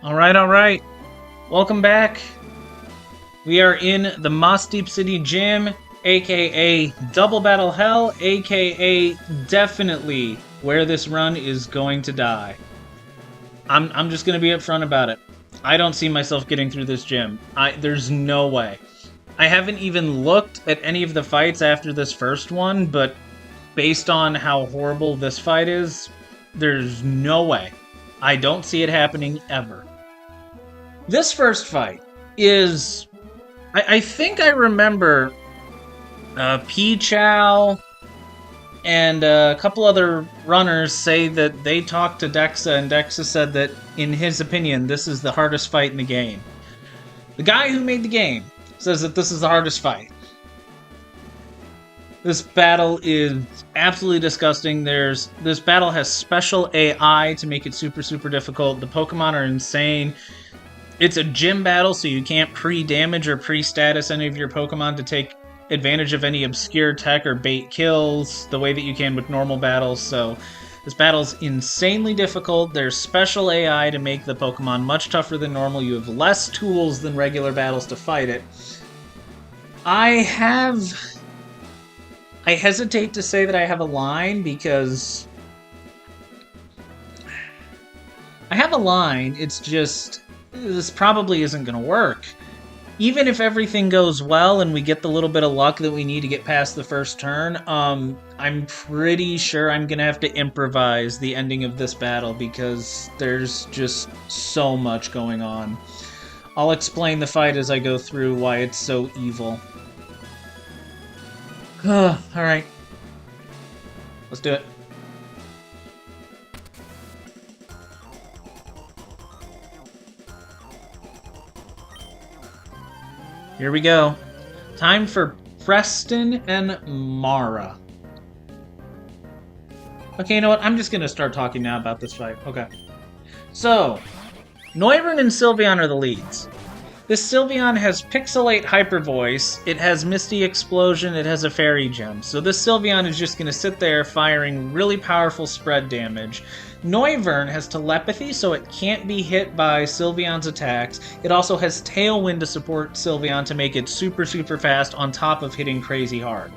Alright. Welcome back. We are in the Mossdeep City Gym, aka Double Battle Hell, aka definitely where this run is going to die. I'm just gonna be upfront about it. I don't see myself getting through this gym. There's no way. I haven't even looked at any of the fights after this first one, but based on how horrible this fight is, there's no way. I don't see it happening ever. This first fight is... I think I remember P-Chow and a couple other runners say that they talked to Dexa, and Dexa said that, in his opinion, this is the hardest fight in the game. The guy who made the game says that this is the hardest fight. This battle is absolutely disgusting. This battle has special AI to make it super difficult. The Pokemon are insane. It's a gym battle, so you can't pre-damage or pre-status any of your Pokemon to take advantage of any obscure tech or bait kills the way that you can with normal battles. So this battle's insanely difficult. There's special AI to make the Pokemon much tougher than normal. You have less tools than regular battles to fight it. I hesitate to say that I have a line because I have a line, it's just this probably isn't going to work. Even if everything goes well and we get the little bit of luck that we need to get past the first turn, I'm pretty sure I'm going to have to improvise the ending of this battle because there's just so much going on. I'll explain the fight as I go through why it's so evil. Alright. Let's do it. Here we go. Time for Preston and Mara. Okay, you know what? I'm just gonna start talking now about this fight. Okay. So, Noivern and Sylveon are the leads. This Sylveon has Pixelate Hyper Voice, it has Misty Explosion, it has a Fairy Gem. So this Sylveon is just going to sit there firing really powerful spread damage. Noivern has Telepathy, so it can't be hit by Sylveon's attacks. It also has Tailwind to support Sylveon to make it super fast on top of hitting crazy hard.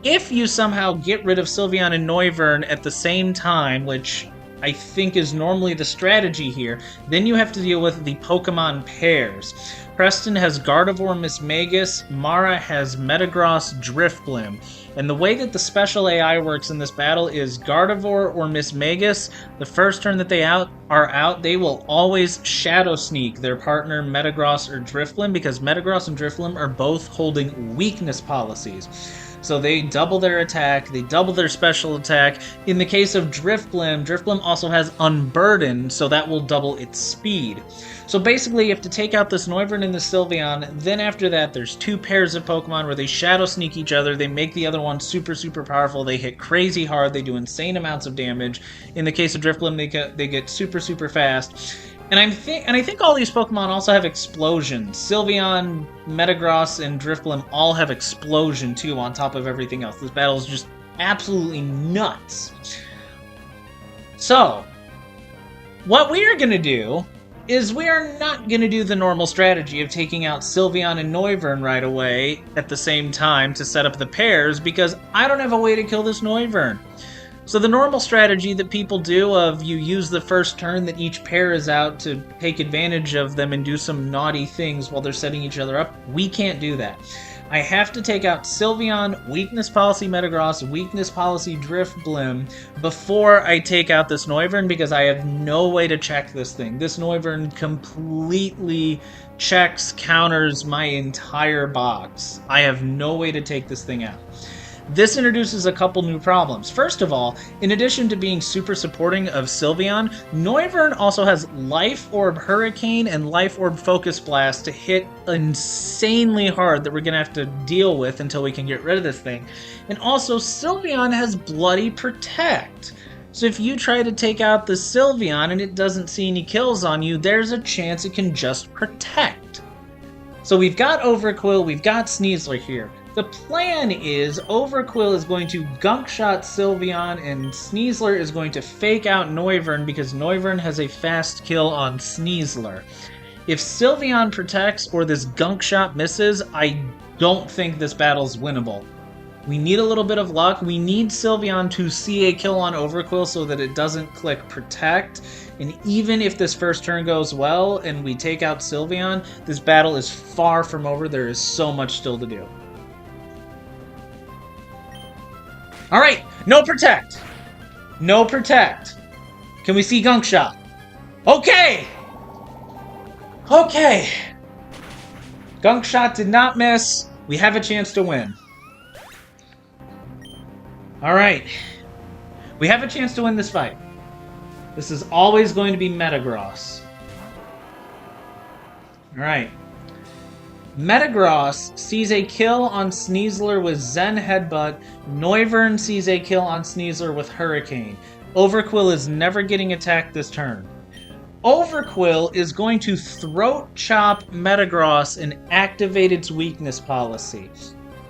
If you somehow get rid of Sylveon and Noivern at the same time, which I think is normally the strategy here, then you have to deal with the Pokemon pairs. Preston has Gardevoir Mismagius, Mara has Metagross Drifblim. And the way that the special AI works in this battle is Gardevoir or Mismagius, the first turn that they are out, they will always Shadow Sneak their partner Metagross or Drifblim, because Metagross and Drifblim are both holding weakness policies. So they double their attack, they double their special attack. In the case of Drifblim, Drifblim also has Unburden, so that will double its speed. So basically you have to take out this Noivern and the Sylveon, then after that there's two pairs of Pokemon where they Shadow Sneak each other, they make the other one super powerful, they hit crazy hard, they do insane amounts of damage. In the case of Drifblim, they get super fast. And I think all these Pokemon also have Explosion. Sylveon, Metagross, and Drifblim all have Explosion too on top of everything else. This battle is just absolutely nuts. So, what we are going to do is we are not going to do the normal strategy of taking out Sylveon and Noivern right away at the same time to set up the pairs, because I don't have a way to kill this Noivern. So the normal strategy that people do of you use the first turn that each pair is out to take advantage of them and do some naughty things while they're setting each other up, we can't do that. I have to take out Sylveon, Weakness Policy Metagross, Weakness Policy Drifblim before I take out this Noivern, because I have no way to check this thing. This Noivern completely checks, counters my entire box. I have no way to take this thing out. This introduces a couple new problems. First of all, in addition to being super supporting of Sylveon, Noivern also has Life Orb Hurricane and Life Orb Focus Blast to hit insanely hard that we're going to have to deal with until we can get rid of this thing. And also, Sylveon has Bloody Protect. So if you try to take out the Sylveon and it doesn't see any kills on you, there's a chance it can just protect. So we've got Overqwil, we've got Sneasler here. The plan is Overquill is going to gunk shot Sylveon and Sneasler is going to fake out Noivern because Noivern has a fast kill on Sneasler. If Sylveon protects or this gunk shot misses, I don't think this battle's winnable. We need a little bit of luck. We need Sylveon to see a kill on Overquill so that it doesn't click protect. And even if this first turn goes well and we take out Sylveon, this battle is far from over. There is so much still to do. Alright, no protect. No protect. Can we see gunk shot? Okay! Okay! Gunk shot did not miss. We have a chance to win. Alright. We have a chance to win this fight. This is always going to be Metagross. Alright. Metagross sees a kill on Sneasler with Zen Headbutt. Noivern sees a kill on Sneasler with Hurricane. Overquill is never getting attacked this turn. Overquill is going to Throat Chop Metagross and activate its weakness policy.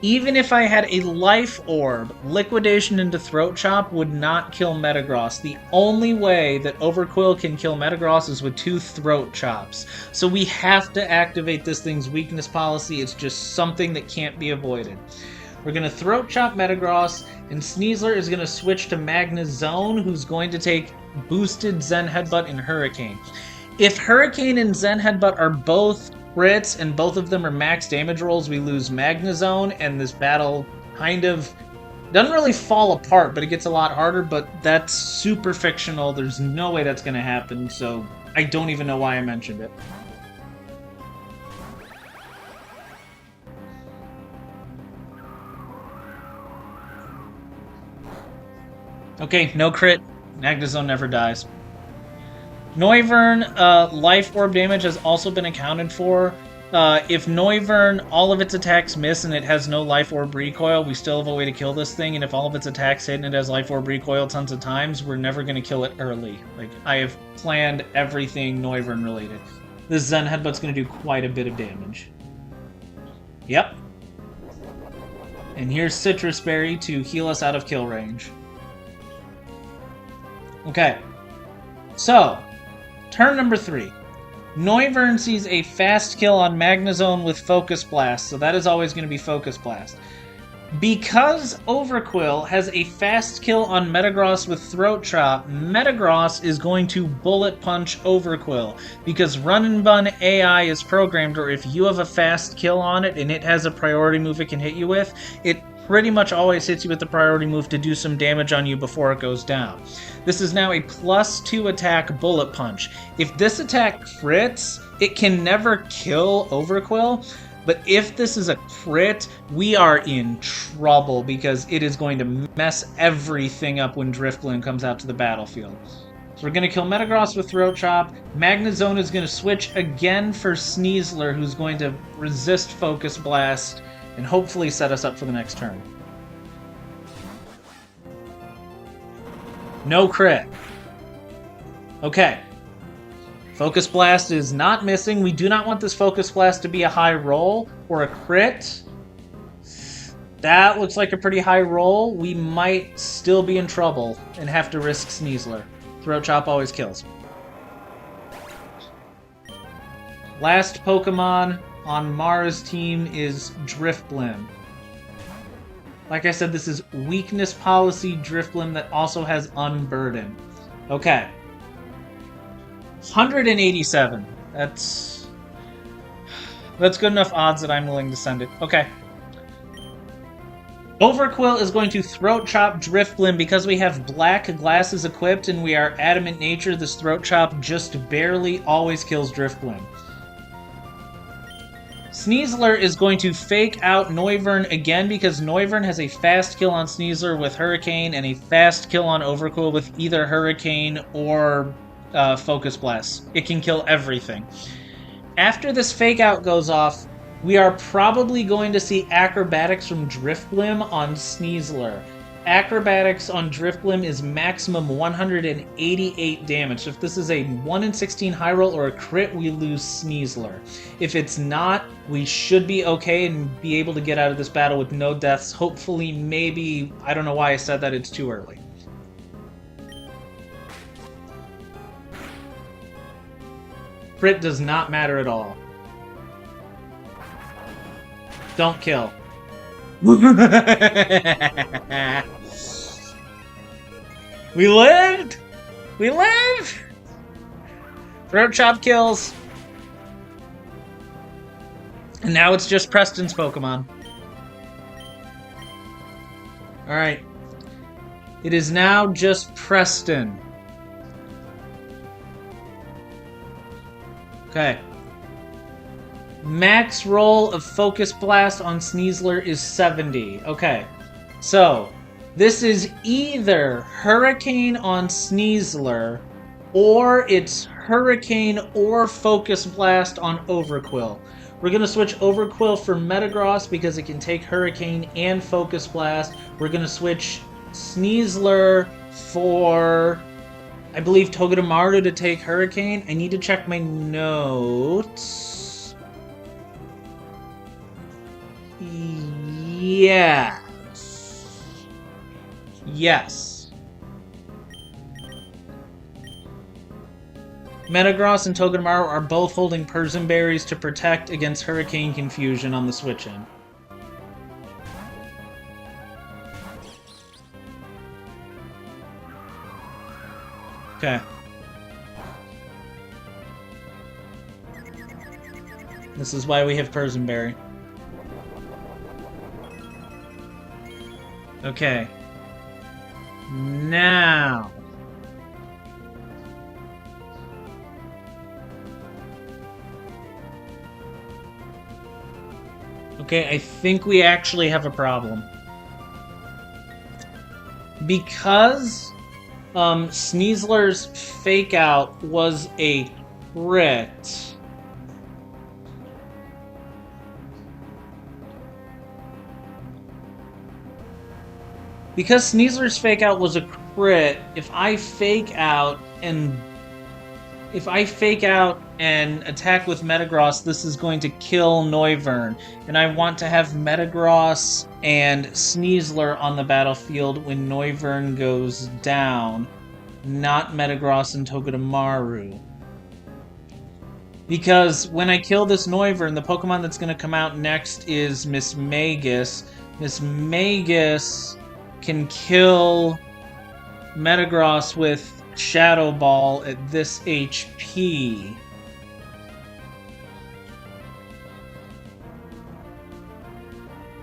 Even if I had a Life Orb, Liquidation into Throat Chop would not kill Metagross. The only way that Overquill can kill Metagross is with 2 Throat Chops. So we have to activate this thing's weakness policy. It's just something that can't be avoided. We're going to Throat Chop Metagross, and Sneasler is going to switch to Magnezone, who's going to take boosted Zen Headbutt and Hurricane. If Hurricane and Zen Headbutt are both crits and both of them are max damage rolls, we lose Magnezone, and this battle kind of doesn't really fall apart, but it gets a lot harder, but that's super fictional. There's no way that's going to happen, so I don't even know why I mentioned it. Okay, no crit. Magnezone never dies. Noivern, Life Orb damage has also been accounted for. If Noivern, all of its attacks miss and it has no Life Orb recoil, we still have a way to kill this thing, and if all of its attacks hit and it has Life Orb recoil tons of times, we're never going to kill it early. Like, I have planned everything Noivern related. This Zen Headbutt's going to do quite a bit of damage. Yep. And here's Citrus Berry to heal us out of kill range. Okay. So, turn number 3. Noivern sees a fast kill on Magnezone with Focus Blast, so that is always going to be Focus Blast. Because Overquill has a fast kill on Metagross with Throat Chop, Metagross is going to Bullet Punch Overquill. Because Run and Bun AI is programmed, or if you have a fast kill on it and it has a priority move it can hit you with, it pretty much always hits you with the priority move to do some damage on you before it goes down. This is now a +2 attack Bullet Punch. If this attack crits, it can never kill Overquill, but if this is a crit, we are in trouble because it is going to mess everything up when Drifblim comes out to the battlefield. So we're going to kill Metagross with Throat Chop. Magnezone is going to switch again for Sneasler, who's going to resist Focus Blast and hopefully set us up for the next turn. No crit. Okay. Focus Blast is not missing. We do not want this Focus Blast to be a high roll or a crit. That looks like a pretty high roll. We might still be in trouble and have to risk Sneasler. Throat Chop always kills. Last Pokemon on Mara's team is Drifblim. Like I said, this is weakness policy Drifblim that also has Unburden. Okay. 187. That's good enough odds that I'm willing to send it. Okay. Overquill is going to Throat Chop Drifblim because we have black glasses equipped and we are Adamant Nature. This Throat Chop just barely always kills Drifblim. Sneasler is going to fake out Noivern again because Noivern has a fast kill on Sneasler with Hurricane and a fast kill on Overquill with either Hurricane or Focus Blast. It can kill everything. After this fake out goes off, we are probably going to see Acrobatics from Drifblim on Sneasler. Acrobatics on Driftblim is maximum 188 damage. If this is a 1 in 16 high roll or a crit, we lose Sneasler. If it's not, we should be okay and be able to get out of this battle with no deaths. Hopefully, maybe... I don't know why I said that, it's too early. Crit does not matter at all. Don't kill. We lived! We lived! Throat chop kills. And now it's just Preston's Pokemon. Alright. It is now just Preston. Okay. Max roll of Focus Blast on Sneasler is 70. Okay. So, this is either Hurricane on Sneasler, or it's Hurricane or Focus Blast on Overquill. We're going to switch Overquill for Metagross because it can take Hurricane and Focus Blast. We're going to switch Sneasler for, I believe, Togedemaru to take Hurricane. I need to check my notes. Yes. Yes. Metagross and Togedemaru are both holding Persian Berries to protect against Hurricane Confusion on the switch-in. Okay. This is why we have Persian Berry. Okay. Now... Okay, I think we actually have a problem. Because Sneasler's Fake Out was a crit. Because Sneasler's Fake Out was a crit, if I fake out and attack with Metagross, this is going to kill Noivern. And I want to have Metagross and Sneasler on the battlefield when Noivern goes down, not Metagross and Togedemaru. Because when I kill this Noivern, the Pokemon that's going to come out next is Miss Magus. Miss Magus can kill Metagross with Shadow Ball at this HP.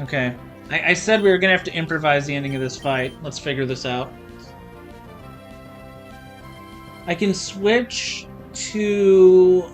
Okay. I said we were going to have to improvise the ending of this fight. Let's figure this out. I can switch to...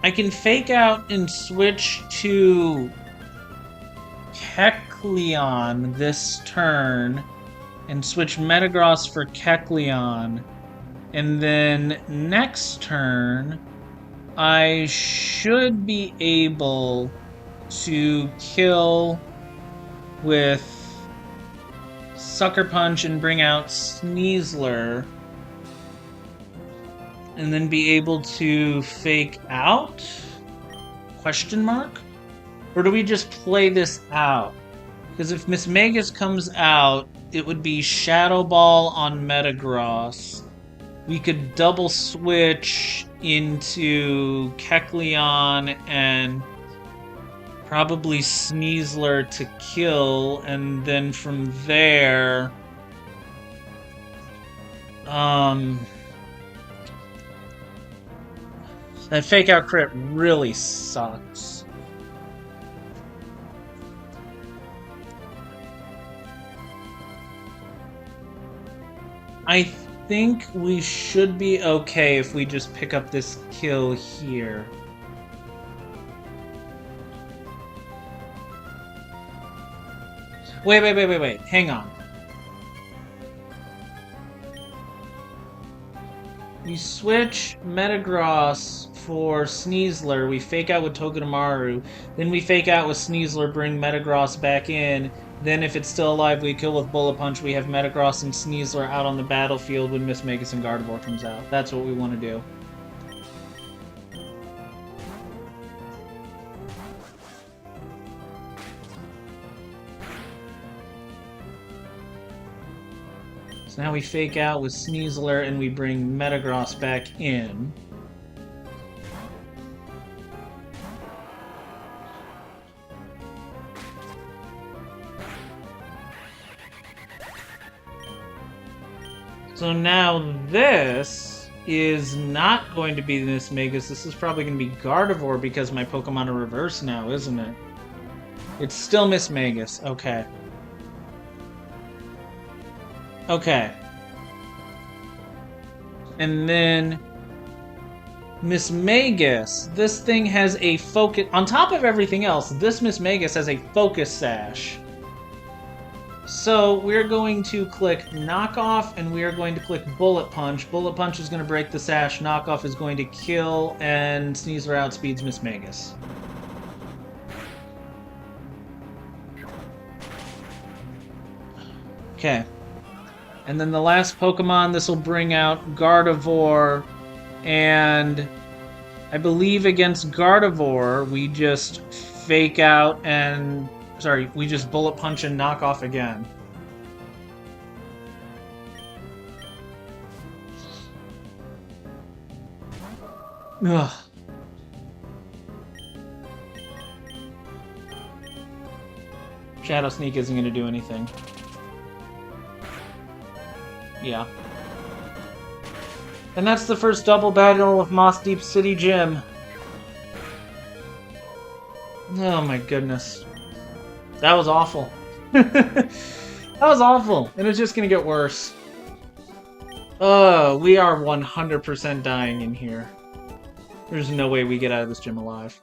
I can fake out and switch to Kecleon this turn and switch Metagross for Kecleon. And then next turn, I should be able to kill with Sucker Punch and bring out Sneasler. And then be able to fake out? Question mark? Or do we just play this out? Because if Miss Magus comes out, it would be Shadow Ball on Metagross. We could double switch into Kecleon and probably Sneasler to kill, and then from there... that fake out crit really sucks. I think we should be okay if we just pick up this kill here. Wait. Hang on. We switch Metagross for Sneasler. We fake out with Togedemaru. Then we fake out with Sneasler, bring Metagross back in. Then if it's still alive, we kill with Bullet Punch. We have Metagross and Sneasler out on the battlefield when Miss Magus and Gardevoir comes out. That's what we want to do. So now we fake out with Sneasler and we bring Metagross back in. So now this is not going to be Miss Magus. This is probably going to be Gardevoir because my Pokemon are reversed now, isn't it? It's still Miss Magus. Okay. Okay. And then Miss Magus. This thing has a focus. On top of everything else, this Miss Magus has a focus sash. So we're going to click Knockoff and we are going to click Bullet Punch. Bullet Punch is going to break the sash. Knockoff is going to kill and Sneasler outspeeds Miss Magus. Okay. And then the last Pokemon, this will bring out Gardevoir, and I believe against Gardevoir, we just fake out and... Sorry, we just Bullet Punch and knock off again. Ugh. Shadow Sneak isn't going to do anything. Yeah. And that's the first double battle of Mossdeep City Gym. Oh my goodness. That was awful. That was awful. And it's just gonna get worse. We are 100% dying in here. There's no way we get out of this gym alive.